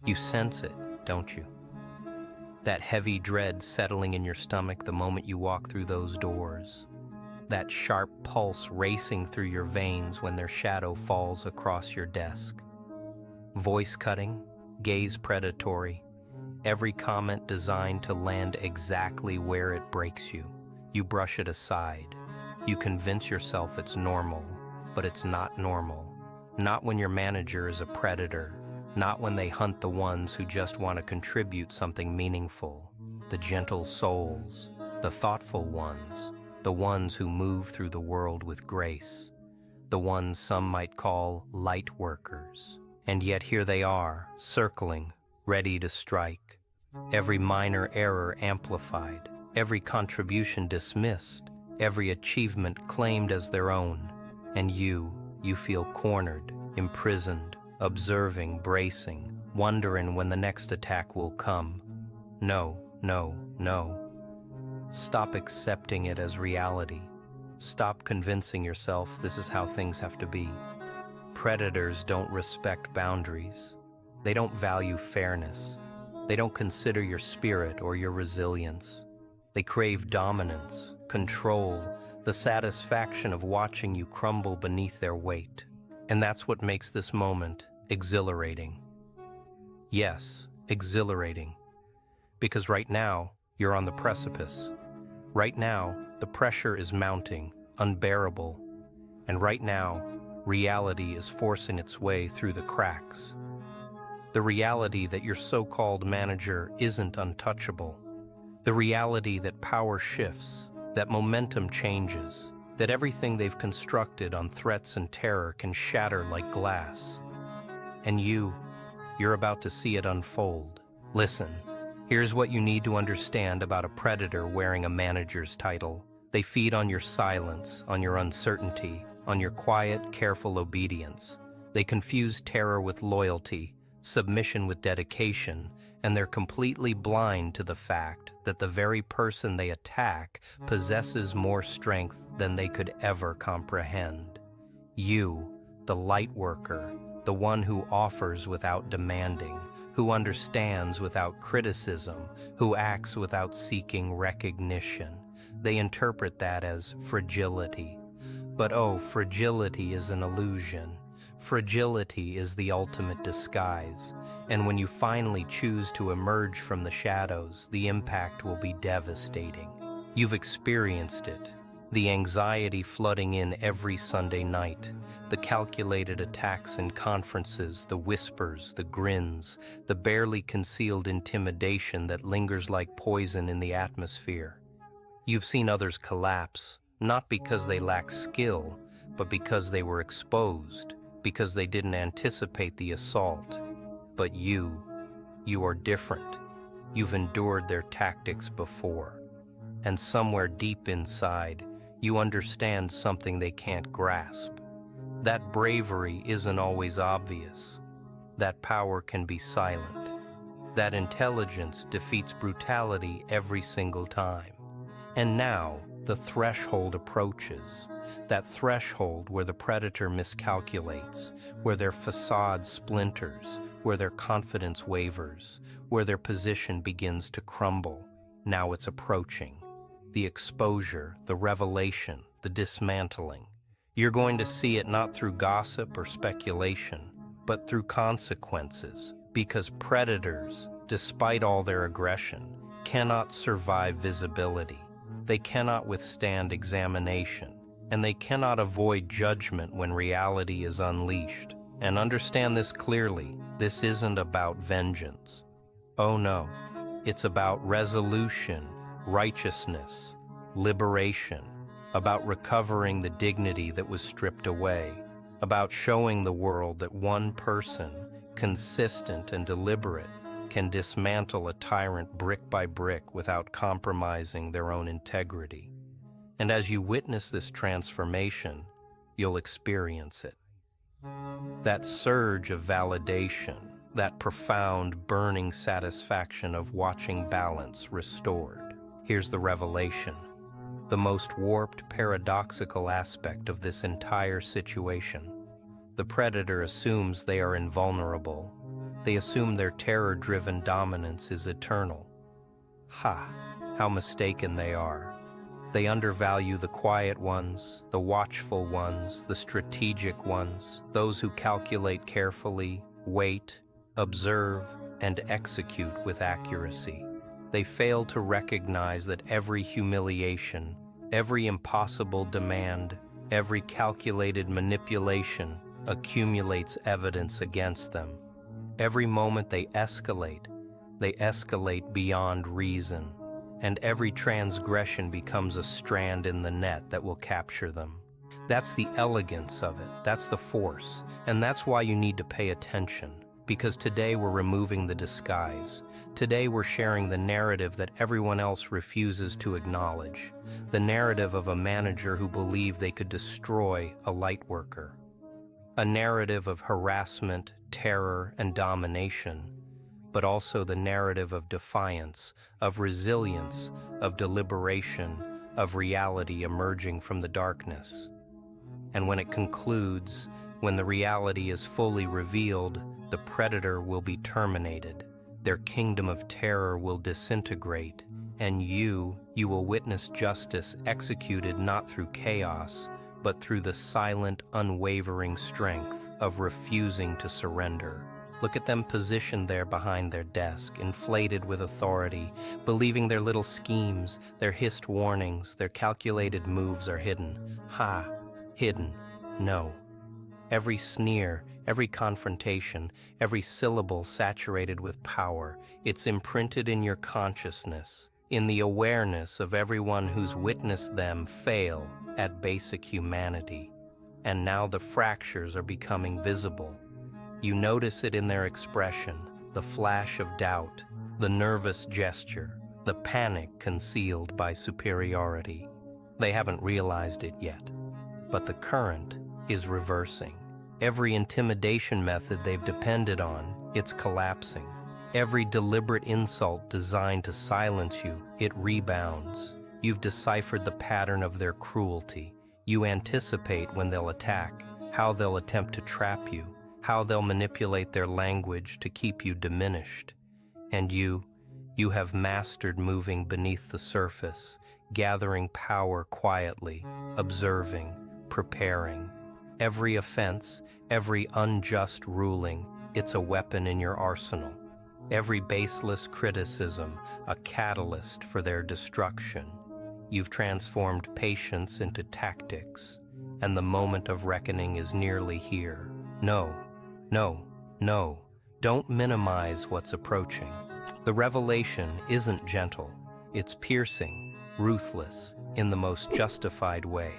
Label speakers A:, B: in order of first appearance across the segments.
A: You sense it, don't you? That heavy dread settling in your stomach the moment you walk through those doors. That sharp pulse racing through your veins when their shadow falls across your desk. Voice cutting, gaze predatory, every comment designed to land exactly where it breaks you. You brush it aside. You convince yourself it's normal, but it's not normal. Not when your manager is a predator, not when they hunt the ones who just want to contribute something meaningful. The gentle souls, the thoughtful ones, the ones who move through the world with grace, the ones some might call Lightworkers. And yet here they are, circling, ready to strike. Every minor error amplified, every contribution dismissed, every achievement claimed as their own. And you feel cornered, imprisoned, observing, bracing, wondering when the next attack will come. No, no, no. Stop accepting it as reality. Stop convincing yourself this is how things have to be. Predators don't respect boundaries. They don't value fairness. They don't consider your spirit or your resilience. They crave dominance, control, the satisfaction of watching you crumble beneath their weight. And that's what makes this moment exhilarating. Yes, exhilarating. Because right now, you're on the precipice. Right now, the pressure is mounting, unbearable. And right now, reality is forcing its way through the cracks. The reality that your so-called manager isn't untouchable. The reality that power shifts, that momentum changes, that everything they've constructed on threats and terror can shatter like glass. And you're about to see it unfold. Listen, here's what you need to understand about a predator wearing a manager's title. They feed on your silence, on your uncertainty, on your quiet, careful obedience. They confuse terror with loyalty, submission with dedication, and they're completely blind to the fact that the very person they attack possesses more strength than they could ever comprehend. You, the Lightworker, the one who offers without demanding, who understands without criticism, who acts without seeking recognition. They interpret that as fragility. But oh, fragility is an illusion. Fragility is the ultimate disguise, and when you finally choose to emerge from the shadows, the impact will be devastating. You've experienced it. The anxiety flooding in every Sunday night, the calculated attacks in conferences, the whispers, the grins, the barely concealed intimidation that lingers like poison in the atmosphere. You've seen others collapse, not because they lack skill, but because they were exposed, because they didn't anticipate the assault. But you are different. You've endured their tactics before. And somewhere deep inside, you understand something they can't grasp. That bravery isn't always obvious. That power can be silent. That intelligence defeats brutality every single time. And now, the threshold approaches. That threshold where the predator miscalculates, where their facade splinters, where their confidence wavers, where their position begins to crumble. Now it's approaching. The exposure, the revelation, the dismantling. You're going to see it not through gossip or speculation, but through consequences, because predators, despite all their aggression, cannot survive visibility. They cannot withstand examination, and they cannot avoid judgment when reality is unleashed. And understand this clearly, this isn't about vengeance. Oh no, it's about resolution, righteousness, liberation, about recovering the dignity that was stripped away, about showing the world that one person, consistent and deliberate, can dismantle a tyrant brick by brick without compromising their own integrity. And as you witness this transformation, you'll experience it. That surge of validation, that profound, burning satisfaction of watching balance restored. Here's the revelation. The most warped, paradoxical aspect of this entire situation. The predator assumes they are invulnerable, They assume their terror-driven dominance is eternal. Ha! How mistaken they are. They undervalue the quiet ones, the watchful ones, the strategic ones, those who calculate carefully, wait, observe, and execute with accuracy. They fail to recognize that every humiliation, every impossible demand, every calculated manipulation accumulates evidence against them. Every moment they escalate beyond reason, and every transgression becomes a strand in the net that will capture them. That's the elegance of it, that's the force, and that's why you need to pay attention, because today we're removing the disguise. Today we're sharing the narrative that everyone else refuses to acknowledge, the narrative of a manager who believed they could destroy a lightworker. A narrative of harassment, terror, and domination, but also the narrative of defiance, of resilience, of deliberation, of reality emerging from the darkness. And when it concludes, when the reality is fully revealed, the predator will be terminated, their kingdom of terror will disintegrate, and you will witness justice executed not through chaos, but through the silent, unwavering strength of refusing to surrender. Look at them positioned there behind their desk, inflated with authority, believing their little schemes, their hissed warnings, their calculated moves are hidden. Ha! Hidden. No. Every sneer, every confrontation, every syllable saturated with power, it's imprinted in your consciousness, in the awareness of everyone who's witnessed them fail at basic humanity. And now the fractures are becoming visible. You notice it in their expression, the flash of doubt, the nervous gesture, the panic concealed by superiority. They haven't realized it yet, but the current is reversing. Every intimidation method they've depended on, it's collapsing. Every deliberate insult designed to silence you, it rebounds. You've deciphered the pattern of their cruelty. You anticipate when they'll attack, how they'll attempt to trap you, how they'll manipulate their language to keep you diminished. And you have mastered moving beneath the surface, gathering power quietly, observing, preparing. Every offense, every unjust ruling, it's a weapon in your arsenal. Every baseless criticism, a catalyst for their destruction. You've transformed patience into tactics, and the moment of reckoning is nearly here. No, don't minimize what's approaching. The revelation isn't gentle, it's piercing, ruthless, in the most justified way.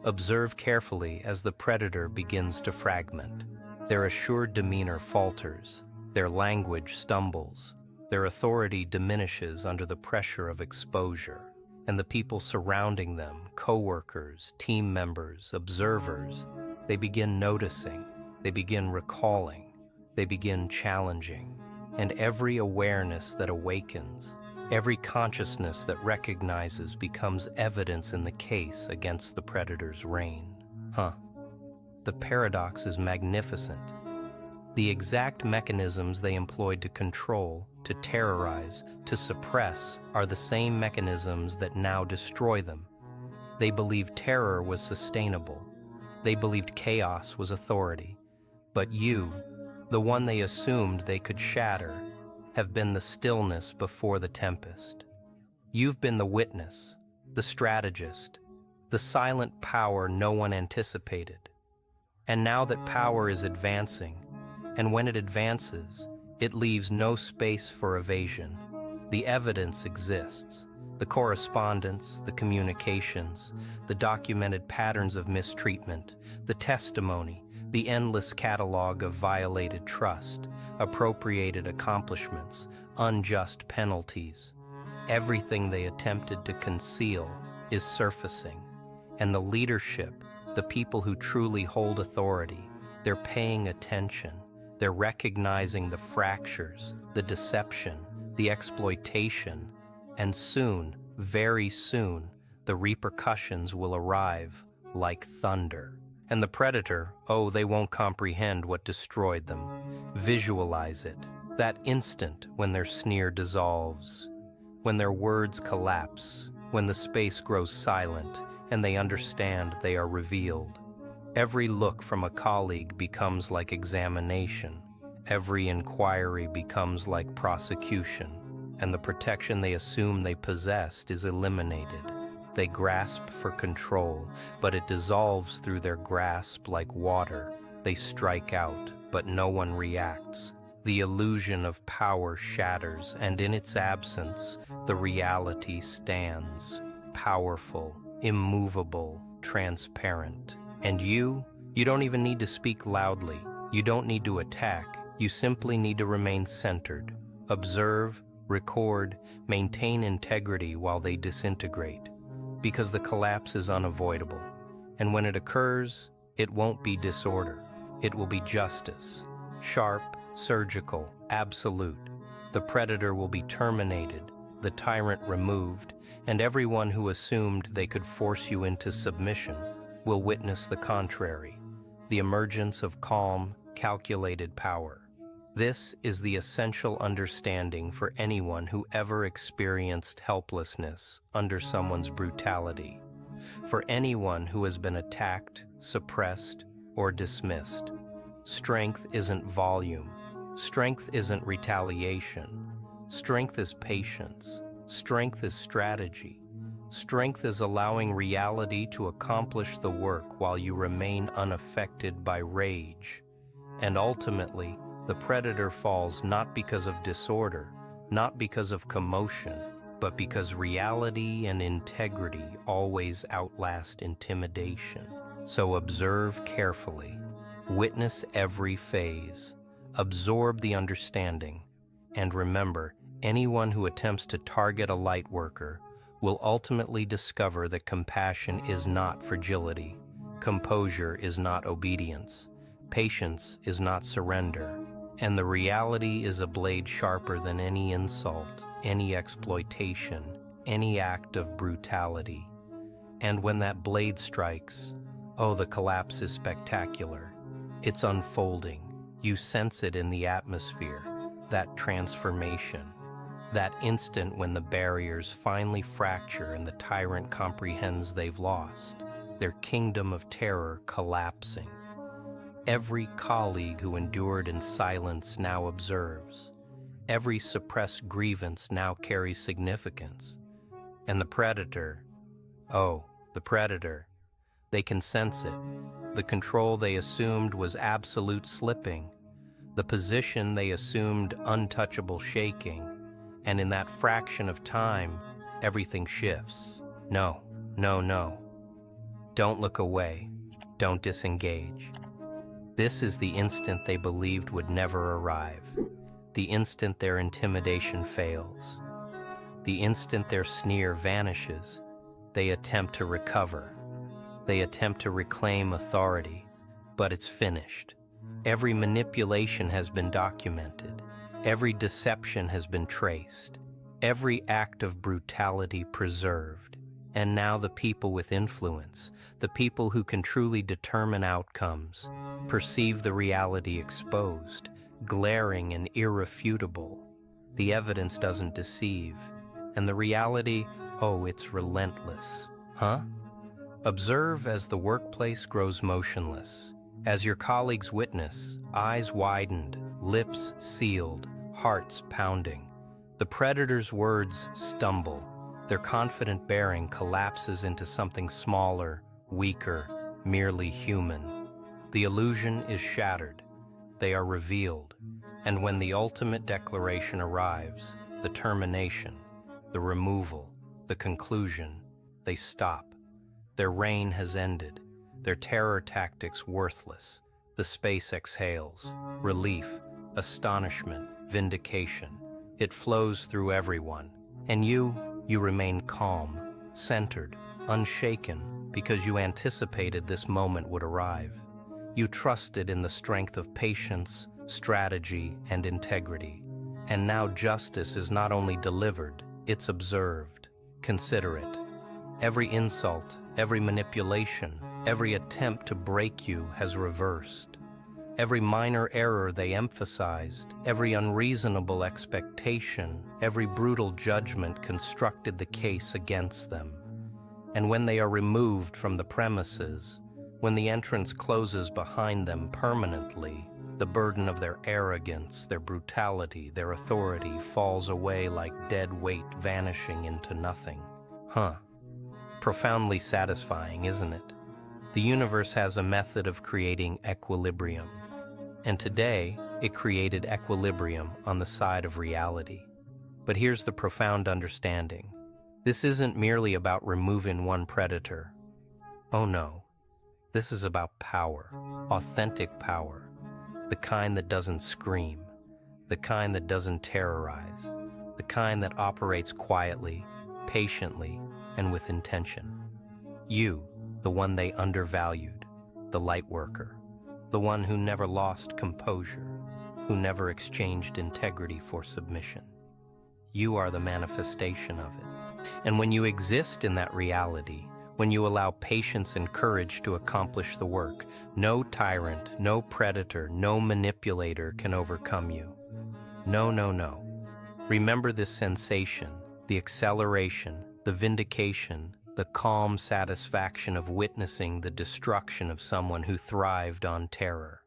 A: Observe carefully as the predator begins to fragment. Their assured demeanor falters, their language stumbles, their authority diminishes under the pressure of exposure, and the people surrounding them, co-workers, team members, observers, they begin noticing, they begin recalling, they begin challenging, and every awareness that awakens, every consciousness that recognizes becomes evidence in the case against the predator's reign. The paradox is magnificent. The exact mechanisms they employed to control, to terrorize, to suppress are the same mechanisms that now destroy them. They believed terror was sustainable. They believed chaos was authority. But you, the one they assumed they could shatter, have been the stillness before the tempest. You've been the witness, the strategist, the silent power no one anticipated. And now that power is advancing, and when it advances, it leaves no space for evasion. The evidence exists, the correspondence, the communications, the documented patterns of mistreatment, the testimony, the endless catalog of violated trust, appropriated accomplishments, unjust penalties. Everything they attempted to conceal is surfacing, and the leadership, the people who truly hold authority, they're paying attention. They're recognizing the fractures, the deception, the exploitation, and soon, very soon, the repercussions will arrive like thunder. And the predator, oh, they won't comprehend what destroyed them. Visualize it, that instant when their sneer dissolves, when their words collapse, when the space grows silent and they understand they are revealed. Every look from a colleague becomes like examination. Every inquiry becomes like prosecution, and the protection they assume they possessed is eliminated. They grasp for control, but it dissolves through their grasp like water. They strike out, but no one reacts. The illusion of power shatters, and in its absence, the reality stands, powerful, immovable, transparent. And you don't even need to speak loudly. You don't need to attack. You simply need to remain centered. Observe, record, maintain integrity while they disintegrate. Because the collapse is unavoidable. And when it occurs, it won't be disorder. It will be justice. Sharp, surgical, absolute. The predator will be terminated, the tyrant removed, and everyone who assumed they could force you into submission will witness the contrary, the emergence of calm, calculated power. This is the essential understanding for anyone who ever experienced helplessness under someone's brutality, for anyone who has been attacked, suppressed, or dismissed. Strength isn't volume. Strength isn't retaliation. Strength is patience. Strength is strategy. Strength is allowing reality to accomplish the work while you remain unaffected by rage. And ultimately, the predator falls not because of disorder, not because of commotion, but because reality and integrity always outlast intimidation. So observe carefully, witness every phase, absorb the understanding, and remember, anyone who attempts to target a Lightworker will ultimately discover that compassion is not fragility, composure is not obedience, patience is not surrender, and the reality is a blade sharper than any insult, any exploitation, any act of brutality. And when that blade strikes, oh, the collapse is spectacular. It's unfolding. You sense it in the atmosphere, that transformation, that instant when the barriers finally fracture and the tyrant comprehends they've lost, their kingdom of terror collapsing. Every colleague who endured in silence now observes. Every suppressed grievance now carries significance. And the predator, oh, the predator, they can sense it. The control they assumed was absolute slipping. The position they assumed untouchable shaking. And in that fraction of time, everything shifts. No, no, no. Don't look away. Don't disengage. This is the instant they believed would never arrive. The instant their intimidation fails. The instant their sneer vanishes. They attempt to recover. They attempt to reclaim authority, but it's finished. Every manipulation has been documented. Every deception has been traced. Every act of brutality preserved. And now the people with influence, the people who can truly determine outcomes, perceive the reality exposed, glaring and irrefutable. The evidence doesn't deceive. And the reality, oh, it's relentless. Huh? Observe as the workplace grows motionless. As your colleagues witness, eyes widened, lips sealed, hearts pounding. The predator's words stumble. Their confident bearing collapses into something smaller, weaker, merely human. The illusion is shattered. They are revealed. And when the ultimate declaration arrives, the termination, the removal, the conclusion, they stop. Their reign has ended. Their terror tactics worthless. The space exhales. Relief, astonishment, vindication. It flows through everyone. And you remain calm, centered, unshaken, because you anticipated this moment would arrive. You trusted in the strength of patience, strategy, and integrity. And now justice is not only delivered, it's observed. Consider it. Every insult, every manipulation, Every attempt to break you has reversed. Every minor error they emphasized, every unreasonable expectation, every brutal judgment constructed the case against them. And when they are removed from the premises, when the entrance closes behind them permanently, the burden of their arrogance, their brutality, their authority falls away like dead weight vanishing into nothing. Profoundly satisfying, isn't it? The universe has a method of creating equilibrium. And today, it created equilibrium on the side of reality. But here's the profound understanding. This isn't merely about removing one predator. Oh no. This is about power, authentic power, the kind that doesn't scream, the kind that doesn't terrorize, the kind that operates quietly, patiently, and with intention. You, the one they undervalued, the Lightworker, the one who never lost composure, who never exchanged integrity for submission. You are the manifestation of it. And when you exist in that reality, when you allow patience and courage to accomplish the work, no tyrant, no predator, no manipulator can overcome you. No, no, no. Remember this sensation, the acceleration, the vindication, the calm satisfaction of witnessing the destruction of someone who thrived on terror.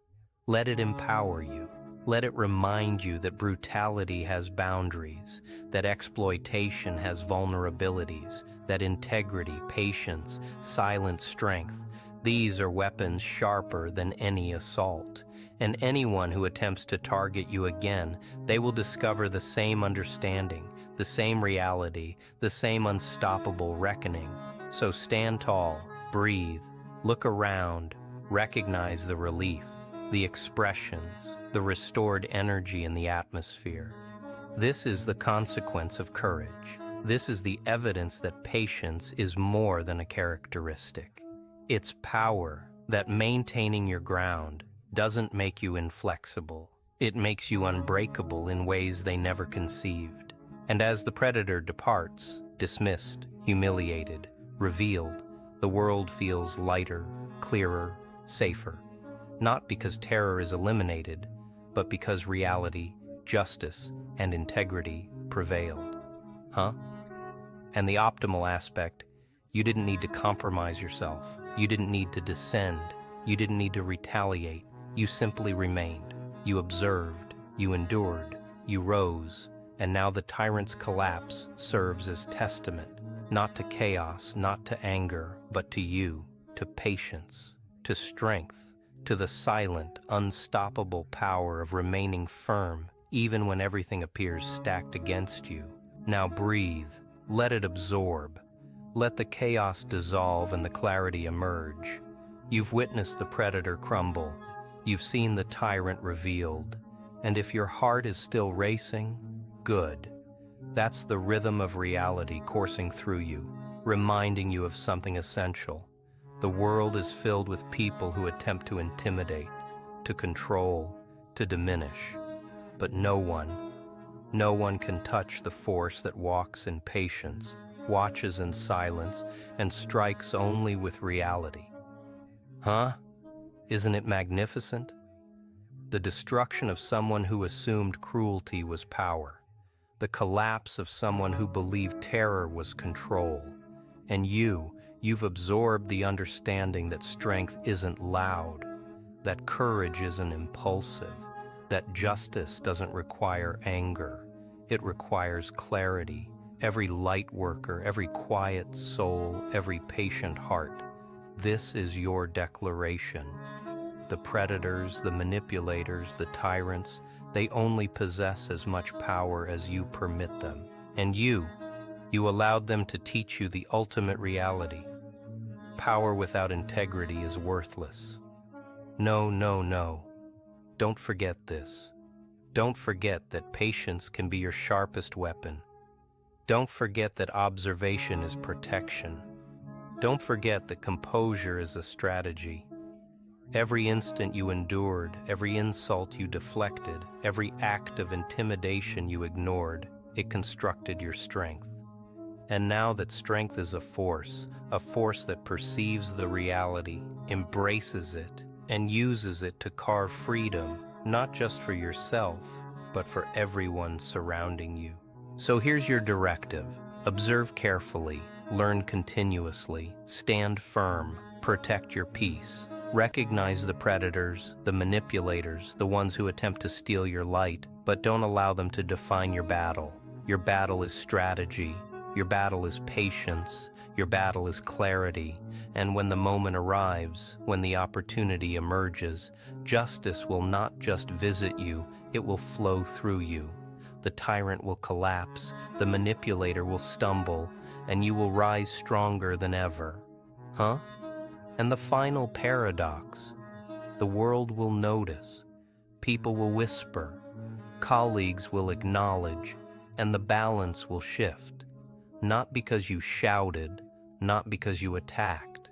A: Let it empower you. Let it remind you that brutality has boundaries, that exploitation has vulnerabilities, that integrity, patience, silent strength, these are weapons sharper than any assault. And anyone who attempts to target you again, they will discover the same understanding, the same reality, the same unstoppable reckoning. So stand tall, breathe, look around, recognize the relief, the expressions, the restored energy in the atmosphere. This is the consequence of courage. This is the evidence that patience is more than a characteristic. It's power, that maintaining your ground doesn't make you inflexible. It makes you unbreakable in ways they never conceived. And as the predator departs, dismissed, humiliated, revealed, the world feels lighter, clearer, safer. Not because terror is eliminated, but because reality, justice, and integrity prevailed. And the optimal aspect, you didn't need to compromise yourself. You didn't need to descend. You didn't need to retaliate. You simply remained. You observed. You endured. You rose. And now the tyrant's collapse serves as testament, not to chaos, not to anger, but to you, to patience, to strength, to the silent, unstoppable power of remaining firm, even when everything appears stacked against you. Now breathe. Let it absorb. Let the chaos dissolve and the clarity emerge. You've witnessed the predator crumble. You've seen the tyrant revealed. And if your heart is still racing, good. That's the rhythm of reality coursing through you, reminding you of something essential. The world is filled with people who attempt to intimidate, to control, to diminish. But no one can touch the force that walks in patience, watches in silence, and strikes only with reality. Isn't it magnificent? The destruction of someone who assumed cruelty was power. The collapse of someone who believed terror was control. And you've absorbed the understanding that strength isn't loud, that courage isn't impulsive, that justice doesn't require anger. It requires clarity. Every light worker, every quiet soul, every patient heart. This is your declaration. The predators, the manipulators, the tyrants, they only possess as much power as you permit them. And you allowed them to teach you the ultimate reality. Power without integrity is worthless. No. Don't forget this. Don't forget that patience can be your sharpest weapon. Don't forget that observation is protection. Don't forget that composure is a strategy. Every instant you endured, every insult you deflected, every act of intimidation you ignored, it constructed your strength. And now that strength is a force that perceives the reality, embraces it, and uses it to carve freedom, not just for yourself, but for everyone surrounding you. So here's your directive. Observe carefully, learn continuously, stand firm, protect your peace. Recognize the predators, the manipulators, the ones who attempt to steal your light, but don't allow them to define your battle. Your battle is strategy. Your battle is patience. Your battle is clarity. And when the moment arrives, when the opportunity emerges, justice will not just visit you, it will flow through you. The tyrant will collapse, the manipulator will stumble, and you will rise stronger than ever. Huh? And the final paradox: the world will notice, people will whisper, colleagues will acknowledge, and the balance will shift. Not because you shouted, not because you attacked,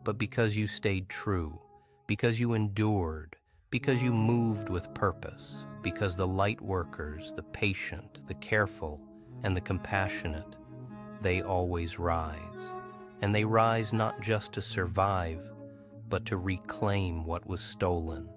A: but because you stayed true, because you endured, because you moved with purpose, because the lightworkers, the patient, the careful, and the compassionate, they always rise. And they rise not just to survive, but to reclaim what was stolen.